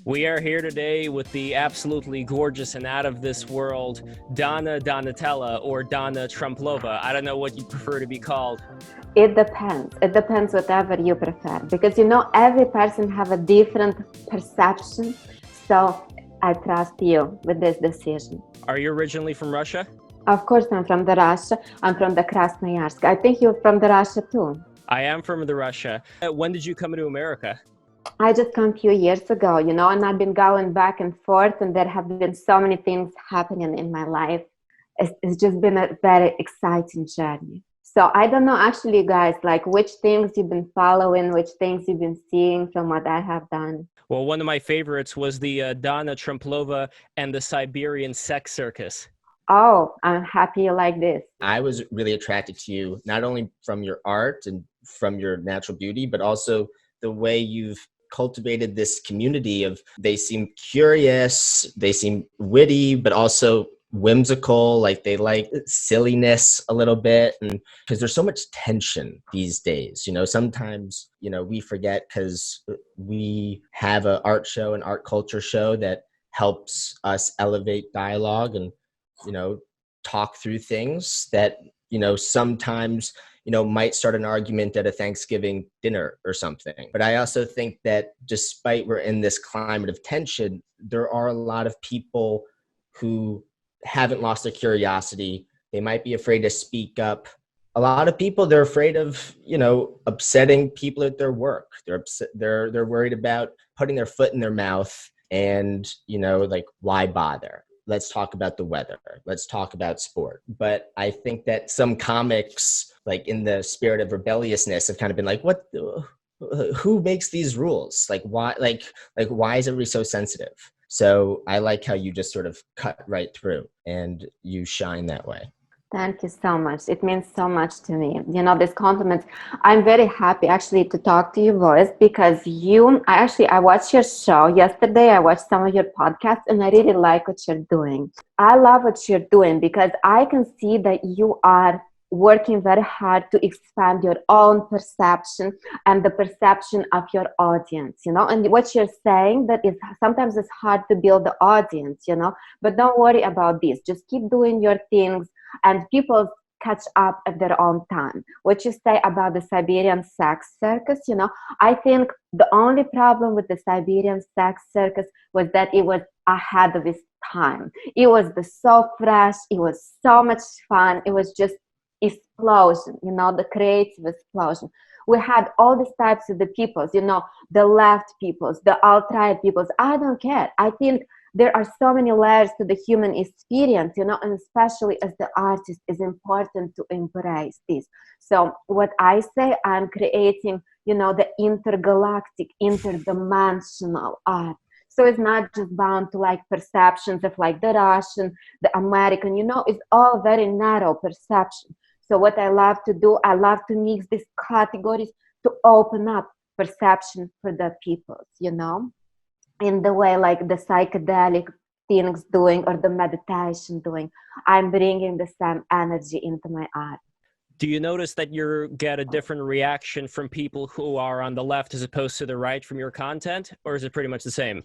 We are here today with the absolutely gorgeous and out of this world Donna Donatella or Donna Trumplova. I don't know what you prefer to be called. It depends. It depends whatever you prefer, because every person have a different perception. So I trust you with this decision. Are you originally from Russia? Of course, I'm from the Russia. I'm from the Krasnoyarsk. I think you're from the Russia too. I am from the Russia. When did you come to America? I just come a few years ago, and I've been going back and forth, and there have been so many things happening in my life. It's just been a very exciting journey. So I don't know, actually, guys, like which things you've been following, which things you've been seeing from what I have done. Well, one of my favorites was the Donna Trumplova and the Siberian Sex Circus. Oh, I'm happy you like this. I was really attracted to you, not only from your art and from your natural beauty, but also the way you've cultivated this community of, they seem curious, they seem witty, but also whimsical, like they like silliness a little bit. And because there's so much tension these days, sometimes, we forget because we have an art show, an art culture show that helps us elevate dialogue and, talk through things that, sometimes, might start an argument at a Thanksgiving dinner or something. But I also think that despite we're in this climate of tension, there are a lot of people who haven't lost their curiosity. They might be afraid to speak up. A lot of people, they're afraid of, upsetting people at their work. They're worried about putting their foot in their mouth and, like, why bother? Let's talk about the weather. Let's talk about sport. But I think that some comics, like in the spirit of rebelliousness, have kind of been like, who makes these rules? Like, why, why is everybody so sensitive? So I like how you just sort of cut right through and you shine that way. Thank you so much. It means so much to me. This compliment. I'm very happy actually to talk to you, boys, because I watched your show yesterday. I watched some of your podcasts and I really like what you're doing. I love what you're doing because I can see that you are working very hard to expand your own perception and the perception of your audience, and what you're saying that is sometimes it's hard to build the audience, but don't worry about this. Just keep doing your things and people catch up at their own time. What you say about the Siberian sex circus, I think the only problem with the Siberian sex circus was that it was ahead of its time. It was so fresh. It was so much fun. It was just explosion, the creative explosion. We had all these types of the peoples, the left peoples, the alt-right peoples. I don't care. I think there are so many layers to the human experience, and especially as the artist, is important to embrace this. So what I say, I'm creating, the intergalactic, interdimensional art. So it's not just bound to like perceptions of like the Russian, the American, it's all very narrow perception. So what I love to do, I love to mix these categories to open up perception for the peoples, in the way like the psychedelic things doing or the meditation doing. I'm bringing the same energy into my art. Do you notice that you get a different reaction from people who are on the left as opposed to the right from your content, or is it pretty much the same?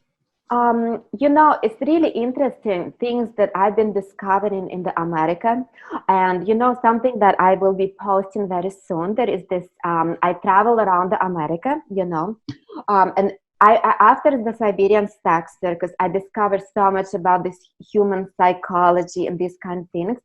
It's really interesting things that I've been discovering in the America, and something that I will be posting very soon. There is this. I travel around the America, and I after the Siberian sex circus, I discovered so much about this human psychology and these kind of things.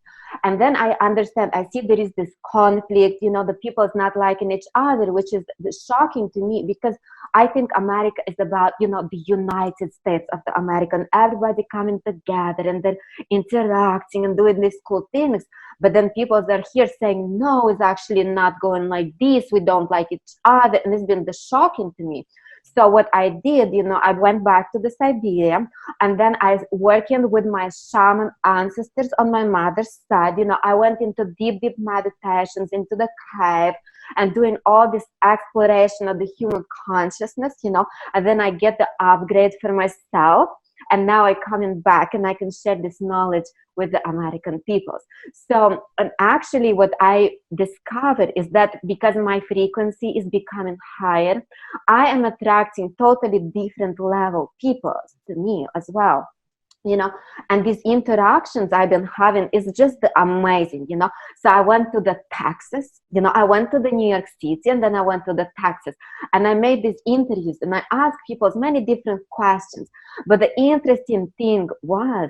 And then I understand, I see there is this conflict, the people's not liking each other, which is shocking to me because I think America is about, the United States of the American, everybody coming together and then interacting and doing these cool things. But then people are here saying, no, it's actually not going like this. We don't like each other. And it's been shocking to me. So what I did, I went back to the Siberia, and then I working with my shaman ancestors on my mother's side. I went into deep meditations, into the cave, and doing all this exploration of the human consciousness, and then I get the upgrade for myself. And now I coming back and I can share this knowledge with the American peoples. So, and actually what I discovered is that because my frequency is becoming higher, I am attracting totally different level people to me as well. And these interactions I've been having is just amazing. So I went to the Texas, I went to the New York City, and then I went to the Texas, and I made these interviews and I asked people many different questions. But the interesting thing was,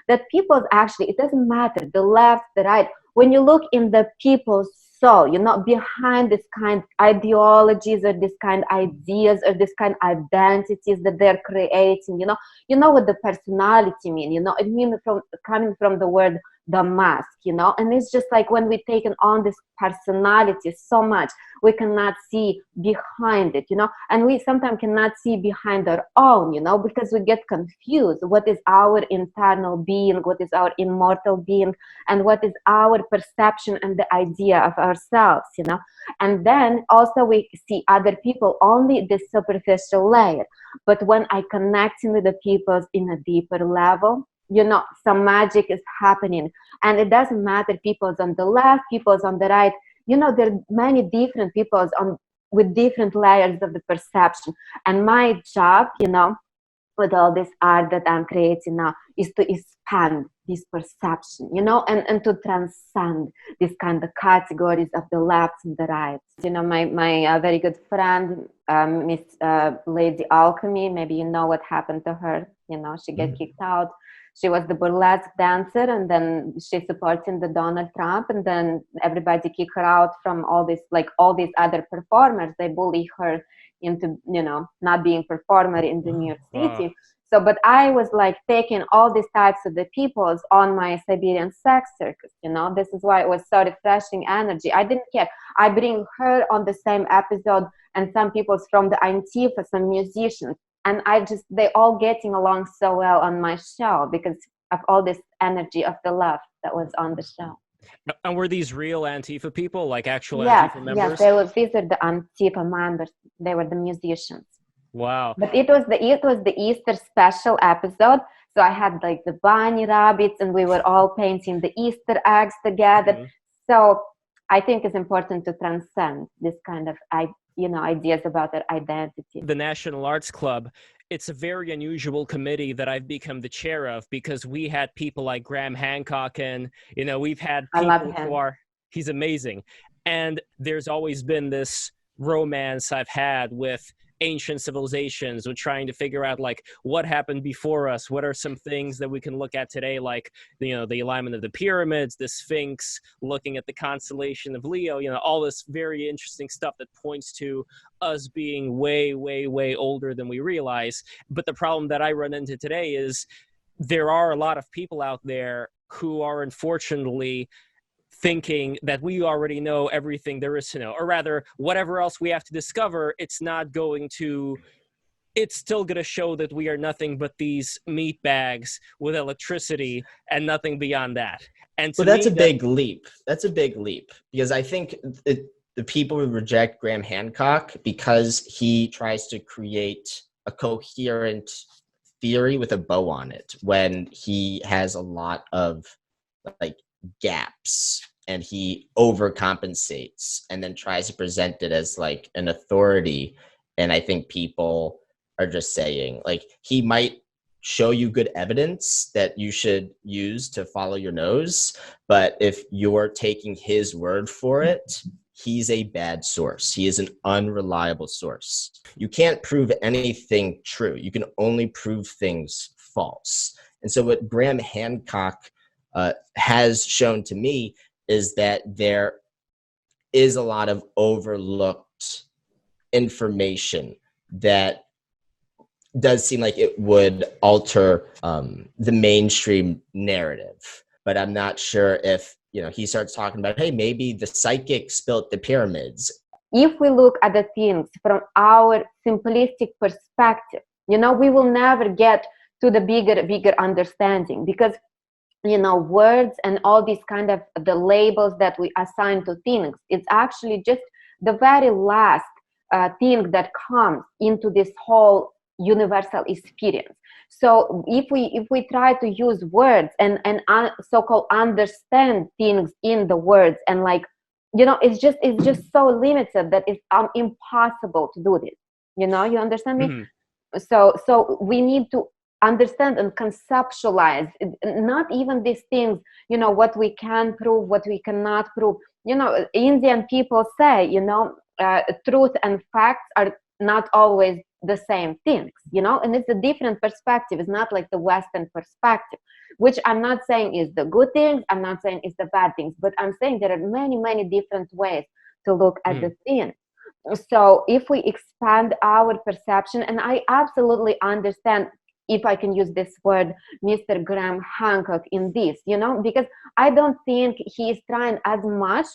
that people actually, it doesn't matter the left, the right, when you look in the people's soul, behind this kind of ideologies or this kind of ideas or this kind of identities that they're creating, what the personality mean, it means coming from the word the mask, and it's just like when we taken on this personality so much, we cannot see behind it, and we sometimes cannot see behind our own, because we get confused. What is our internal being? What is our immortal being? And what is our perception and the idea of ourselves, And then also we see other people only this superficial layer. But when I connecting with the people in a deeper level, some magic is happening. And it doesn't matter people's on the left, people's on the right. There are many different peoples with different layers of the perception. And my job, with all this art that I'm creating now, is to expand this perception, and to transcend these kind of categories of the left and the right. My very good friend, Miss Lady Alchemy, maybe you know what happened to her. She get kicked out. She was the burlesque dancer, and then she's supporting the Donald Trump, and then everybody kicked her out from all these other performers. They bully her into, not being performer in the New York City. So, but I was taking all these types of the peoples on my Siberian sex circus, this is why it was so refreshing energy. I didn't care. I bring her on the same episode and some peoples from the Antifa, some musicians. And they all getting along so well on my show because of all this energy of the love that was on the show. And were these real Antifa people, like actual Yes, Antifa members? Yes, these are the Antifa members. They were the musicians. Wow. But it was the Easter special episode. So I had the bunny rabbits and we were all painting the Easter eggs together. Mm-hmm. So I think it's important to transcend this kind of ideas about their identity. The National Arts Club, it's a very unusual committee that I've become the chair of because we had people like Graham Hancock and, we've had people he's amazing. And there's always been this romance I've had with ancient civilizations. We're trying to figure out what happened before us. What are some things that we can look at today, like the alignment of the pyramids, the Sphinx, looking at the constellation of Leo, all this very interesting stuff that points to us being way, way, way older than we realize. But the problem that I run into today is there are a lot of people out there who are unfortunately thinking that we already know everything there is to know, or rather whatever else we have to discover, it's still going to show that we are nothing but these meat bags with electricity and nothing beyond that. And that's a big leap. That's a big leap because I think the people would reject Graham Hancock because he tries to create a coherent theory with a bow on it when he has a lot of gaps and he overcompensates and then tries to present it as an authority. And I think people are just saying he might show you good evidence that you should use to follow your nose, but if you're taking his word for it, he's a bad source. He is an unreliable source. You can't prove anything true. You can only prove things false. And so what Graham Hancock has shown to me is that there is a lot of overlooked information that does seem like it would alter the mainstream narrative. But I'm not sure if, he starts talking about, hey, maybe the psychics built the pyramids. If we look at the things from our simplistic perspective, we will never get to the bigger understanding because words and all these kind of the labels that we assign to things, it's actually just the very last thing that comes into this whole universal experience. So if we try to use words and so-called understand things in the words, and like, you know, it's just so limited that it's impossible to do this. You know, you understand me? Mm-hmm. So we need to understand and conceptualize, not even these things, you know, what we can prove, what we cannot prove. You know, Indian people say, you know, truth and facts are not always the same things, you know, and it's a different perspective. It's not like the Western perspective, which I'm not saying is the good things, I'm not saying is the bad things, but I'm saying there are many, many different ways to look at the thing. So if we expand our perception, and I absolutely understand, if I can use this word, Mr. Graham Hancock in this, you know, because I don't think he is trying as much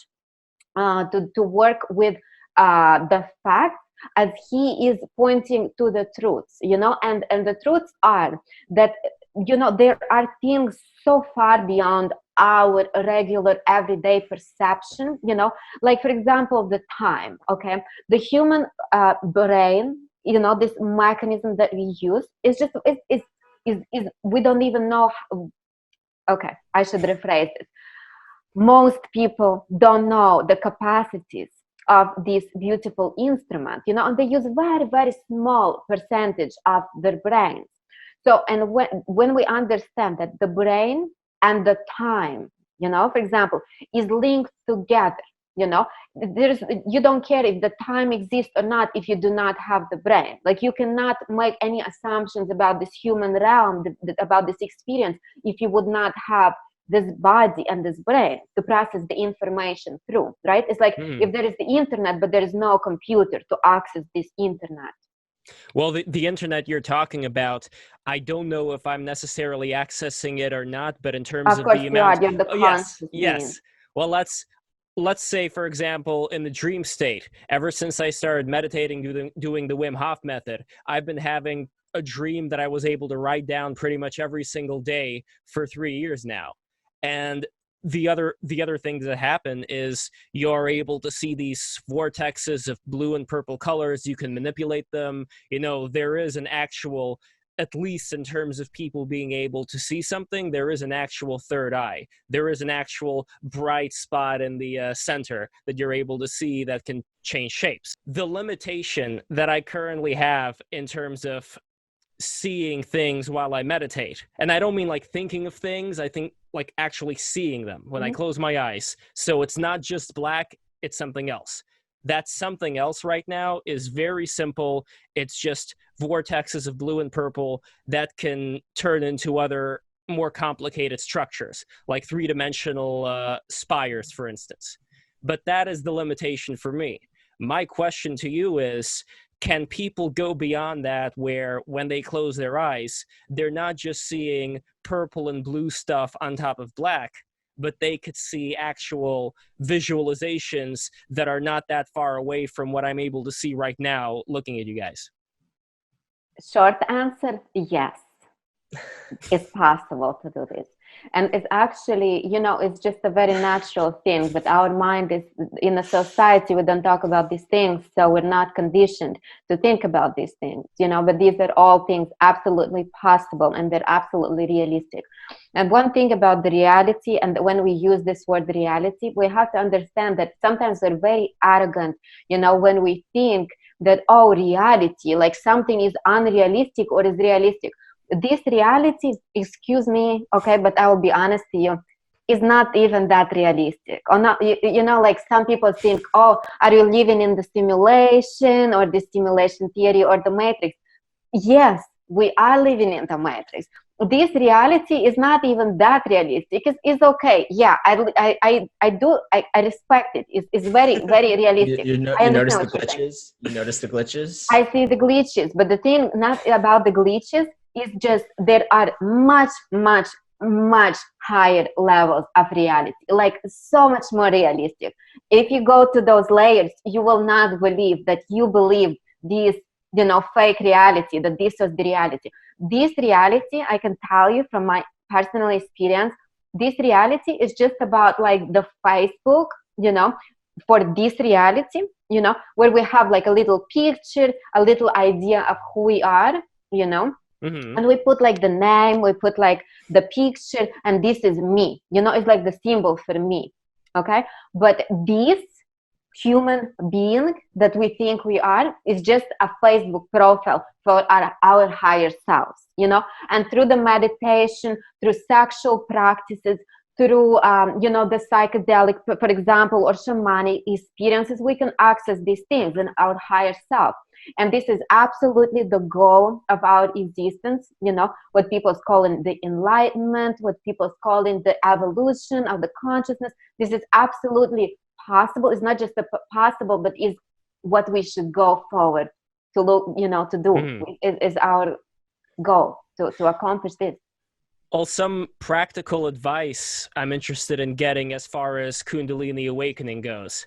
to work with the facts as he is pointing to the truths, you know, and the truths are that, you know, there are things so far beyond our regular everyday perception, you know, like for example, the time, okay, the human brain, you know, this mechanism that we use is just, is we don't even know how, okay, I should rephrase it. Most people don't know the capacities of this beautiful instrument, you know, and they use very, very small percentage of their brains. So, and when we understand that the brain and the time, you know, for example, is linked together, you know, you don't care if the time exists or not if you do not have the brain. Like, you cannot make any assumptions about this human realm, about this experience, if you would not have this body and this brain to process the information through, right? It's like if there is the internet, but there is no computer to access this internet. Well, the internet you're talking about, I don't know if I'm necessarily accessing it or not, but in terms of the amount, yes. Well, let's say, for example, in the dream state, ever since I started meditating, doing the Wim Hof method, I've been having a dream that I was able to write down pretty much every single day for 3 years now. And the other thing that happen is you're able to see these vortexes of blue and purple colors. You can manipulate them. You know, there is an actual, at least in terms of people being able to see something, there is an actual third eye. There is an actual bright spot in the center that you're able to see that can change shapes. The limitation that I currently have in terms of seeing things while I meditate, and I don't mean like thinking of things, I think like actually seeing them when I close my eyes. So it's not just black, it's something else. That something else right now is very simple. It's just vortexes of blue and purple that can turn into other more complicated structures, like three-dimensional spires, for instance. But that is the limitation for me. My question to you is, can people go beyond that, where when they close their eyes, they're not just seeing purple and blue stuff on top of black, but they could see actual visualizations that are not that far away from what I'm able to see right now looking at you guys? Short answer, yes. It's possible to do this. And it's actually, you know, it's just a very natural thing, but our mind is, in a society, we don't talk about these things, so we're not conditioned to think about these things, you know, but these are all things absolutely possible, and they're absolutely realistic. And one thing about the reality, and when we use this word reality, we have to understand that sometimes we're very arrogant, you know, when we think that, oh, reality, like something is unrealistic or is realistic. This reality, excuse me, okay, but I will be honest to you, is not even that realistic. Or not, you know, like some people think, oh, are you living in the simulation or the simulation theory or the matrix? Yes, we are living in the matrix. This reality is not even that realistic. It's okay. Yeah, I respect it. It's very, very realistic. You notice the glitches? You notice the glitches? I see the glitches, but the thing not about the glitches is just there are much, much, much higher levels of reality, like so much more realistic. If you go to those layers, you will not believe that you believe this, you know, fake reality, that this was the reality. This reality, I can tell you from my personal experience, this reality is just about like the Facebook, you know, for this reality, you know, where we have like a little picture, a little idea of who we are. you know. Mm-hmm. And we put like the name, we put like the picture, and this is me, you know, it's like the symbol for me. Okay. But this human being that we think we are is just a Facebook profile for our higher selves, you know. And through the meditation, through sexual practices, through you know, the psychedelic, for example, or shamanic experiences, we can access these things in our higher self. And this is absolutely the goal of our existence, you know, what people's calling the enlightenment, what people's calling the evolution of the consciousness. This is absolutely possible. It's not just possible, but is what we should go forward to look, you know, to do. Is our goal to accomplish this. Well, some practical advice I'm interested in getting as far as Kundalini Awakening goes.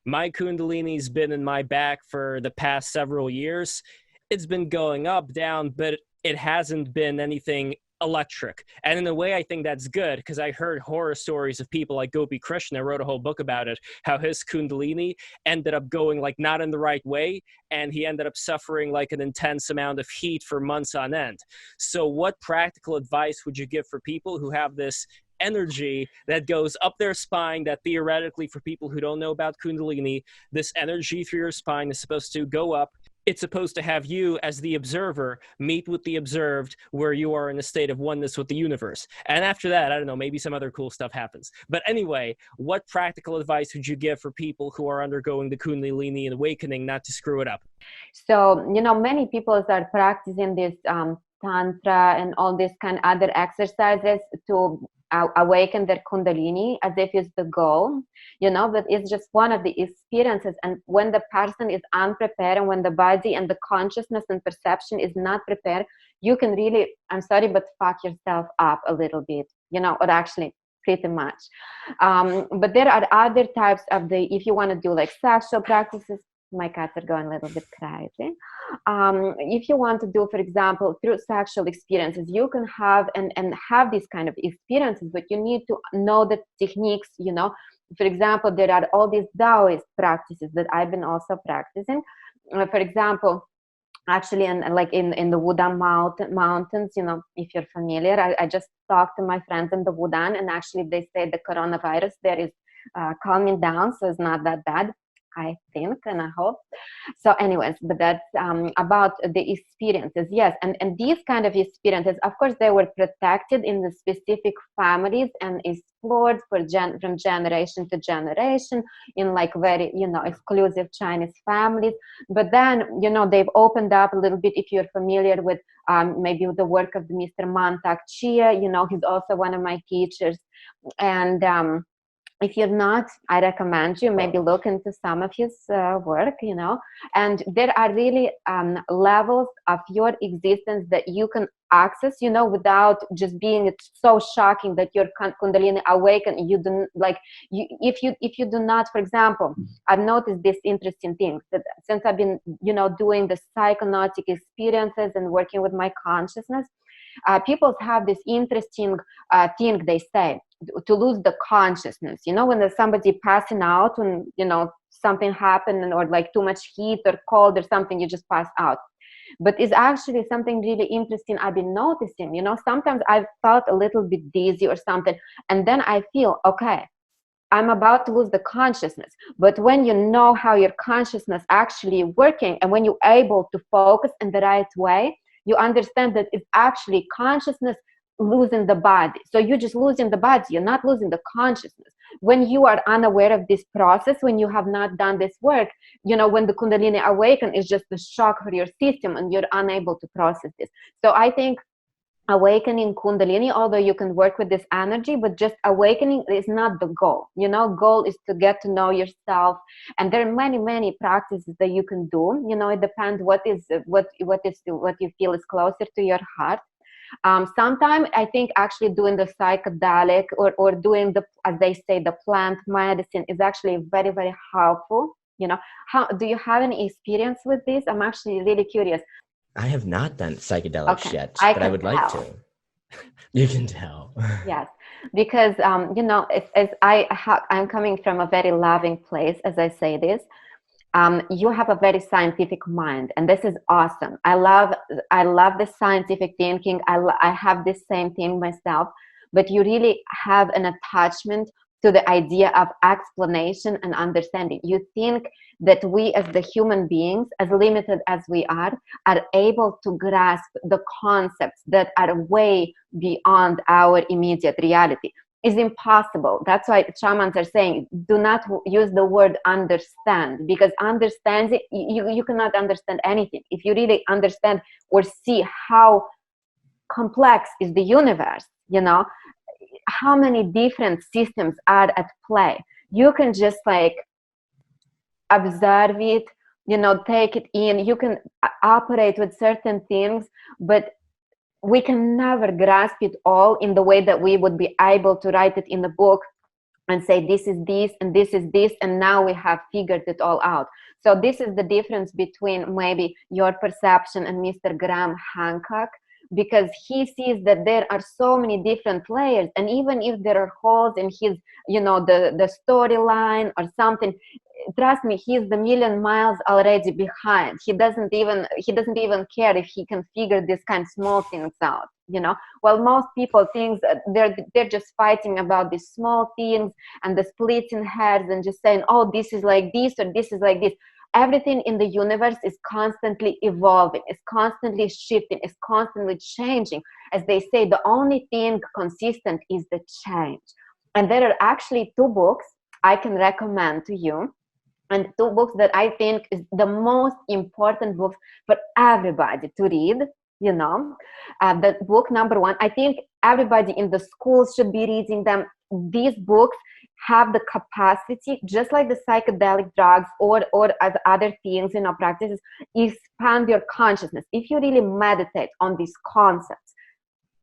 My Kundalini's been in my back for the past several years. It's been going up, down, but it hasn't been anything electric. And in a way, I think that's good, because I heard horror stories of people like Gopi Krishna, wrote a whole book about it, how his Kundalini ended up going like not in the right way, and he ended up suffering like an intense amount of heat for months on end. So what practical advice would you give for people who have this energy that goes up their spine, that theoretically, for people who don't know about Kundalini, this energy through your spine is supposed to go up? It's supposed to have you as the observer meet with the observed, where you are in a state of oneness with the universe. And after that, I don't know, maybe some other cool stuff happens. But anyway, what practical advice would you give for people who are undergoing the Kundalini Awakening not to screw it up? So, you know, many people are practicing this Tantra and all these kind of other exercises to awaken their Kundalini as if it's the goal, you know, but it's just one of the experiences. And when the person is unprepared, and when the body and the consciousness and perception is not prepared, you can really, I'm sorry, but fuck yourself up a little bit, you know, or actually pretty much. But there are other types of if you want to do like sexual practices. My cats are going a little bit crazy. If you want to do, for example, through sexual experiences, you can have and have these kind of experiences, but you need to know the techniques, you know. For example, there are all these Taoist practices that I've been also practicing. For example, actually, and like in the Wudan mountains, you know, if you're familiar, I just talked to my friends in the Wudan, and actually they say the coronavirus there is calming down, so it's not that bad, I think, and I hope. So anyways, but that's about the experiences. Yes, and these kind of experiences, of course, they were protected in the specific families and explored from generation to generation in like very, you know, exclusive Chinese families. But then, you know, they've opened up a little bit. If you're familiar with maybe the work of Mr. Mantak Chia, you know, he's also one of my teachers. And if you're not, I recommend you maybe look into some of his work, you know. And there are really levels of your existence that you can access, you know, without just being so shocking that your Kundalini awaken. You don't like if you do not, for example, I've noticed this interesting thing that since I've been, you know, doing the psychonautic experiences and working with my consciousness, people have this interesting thing they say, to lose the consciousness, you know, when there's somebody passing out, when, you know, something happened, or like too much heat or cold or something, you just pass out. But it's actually something really interesting I've been noticing, you know. Sometimes I've felt a little bit dizzy or something, and then I feel, okay, I'm about to lose the consciousness. But when you know how your consciousness actually working, and when you're able to focus in the right way, you understand that it's actually consciousness losing the body. So you're just losing the body, you're not losing the consciousness. When you are unaware of this process, when you have not done this work, you know, when the Kundalini awaken, is just a shock for your system and you're unable to process this. So I think awakening Kundalini, although you can work with this energy, but just awakening is not the goal. You know, goal is to get to know yourself. And there are many practices that you can do. You know, it depends what you feel is closer to your heart. Sometimes I think actually doing the psychedelic or doing the, as they say, the plant medicine is actually very helpful. You know, how do you have any experience with this? I'm actually really curious. I have not done psychedelics yet, but I would like to. You can tell. Yes, because you know, I'm coming from a very loving place, as I say this. you have a very scientific mind, and this is awesome. I love the scientific thinking. I have this same thing myself, but you really have an attachment to the idea of explanation and understanding. You think that we as the human beings, as limited as we are able to grasp the concepts that are way beyond our immediate reality. Is impossible. That's why shamans are saying, do not use the word understand, because understanding, you cannot understand anything. If you really understand or see how complex is the universe, how many different systems are at play, you can just like observe it, take it in. You can operate with certain things, but we can never grasp it all in the way that we would be able to write it in a book and say, this is this and this is this, and now we have figured it all out. So this is the difference between maybe your perception and Mr. Graham Hancock, because he sees that there are so many different layers, and even if there are holes in his, the storyline or something, trust me, he's the million miles already behind. He doesn't even care if he can figure these kind of small things out. Well, most people think they're just fighting about these small things and the splitting hairs and just saying, oh, this is like this or this is like this. Everything in the universe is constantly evolving, is constantly shifting, is constantly changing. As they say, the only thing consistent is the change. And there are actually 2 books I can recommend to you, and 2 books that I think is the most important books for everybody to read. The book number 1, I think everybody in the schools should be reading them. These books have the capacity, just like the psychedelic drugs or other things, practices, expand your consciousness. If you really meditate on these concepts,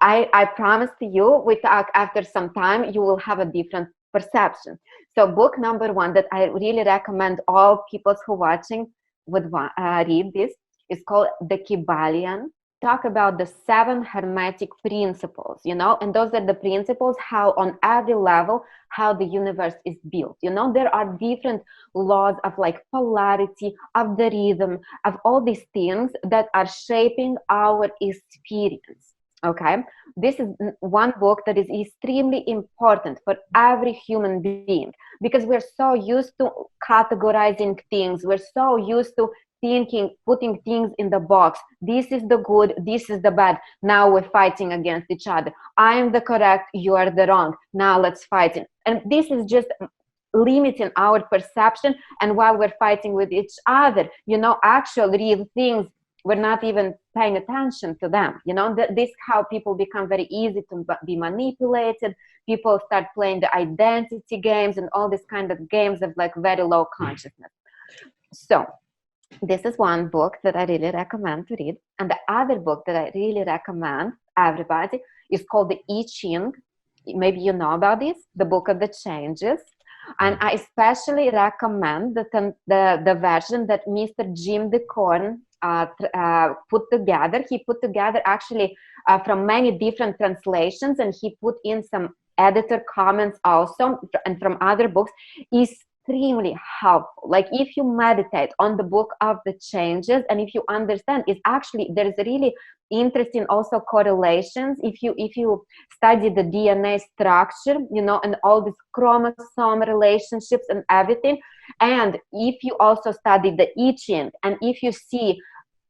I promise to you, after some time, you will have a different perception. So book number 1 that I really recommend all people who are watching would read this is called The Kybalion. Talk about the 7 Hermetic principles, and those are the principles how on every level, how the universe is built. There are different laws of like polarity, of the rhythm, of all these things that are shaping our experience. Okay, this is one book that is extremely important for every human being, because we're so used to categorizing things. We're so used to thinking, putting things in the box. This is the good, this is the bad. Now we're fighting against each other. I am the correct, you are the wrong. Now let's fight it. And this is just limiting our perception. And while we're fighting with each other, actual real things, we're not even paying attention to them. This is how people become very easy to be manipulated. People start playing the identity games and all these kind of games of like very low consciousness. So this is one book that I really recommend to read. And the other book that I really recommend everybody is called The I Ching. Maybe you know about this, the book of the changes. And I especially recommend the version that Mr. Jim DeCorn put together. He put together actually from many different translations, and he put in some editor comments also, and from other books. Extremely helpful. Like if you meditate on the book of the changes, and if you understand, is actually there is a really interesting also correlations. If you study the DNA structure, and all these chromosome relationships and everything, and if you also study the I Ching, and if you see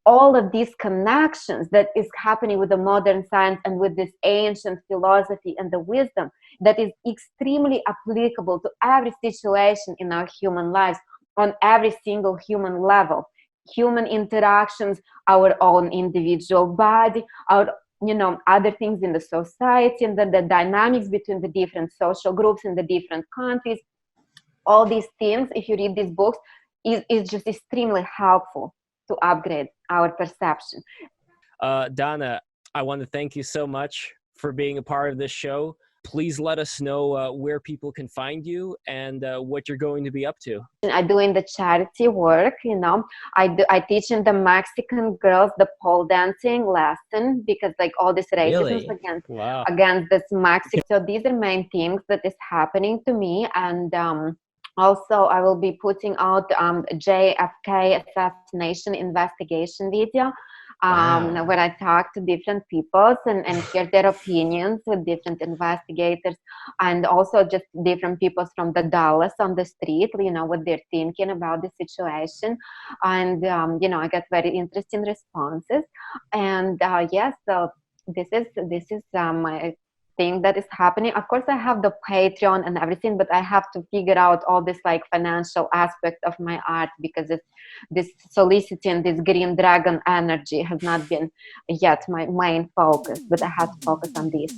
all of these connections that is happening with the modern science and with this ancient philosophy and the wisdom that is extremely applicable to every situation in our human lives on every single human level, human interactions, our own individual body, our other things in the society, and the dynamics between the different social groups in the different countries. All these things, if you read these books, is just extremely helpful to upgrade our perception. Donna, I want to thank you so much for being a part of this show. Please let us know where people can find you and what you're going to be up to. I'm doing the charity work, I teach in the Mexican girls the pole dancing lesson, because like all this racism against this Mexican. So these are main things that is happening to me, and Also, I will be putting out JFK assassination investigation video, Wow. where I talk to different people and hear their opinions with different investigators, and also just different people from the Dallas on the street, what they're thinking about the situation. And, I get very interesting responses. And so this is my thing that is happening. Of course, I have the Patreon and everything, but I have to figure out all this like financial aspect of my art, because it's this soliciting this green dragon energy has not been yet my main focus, but I have to focus on this.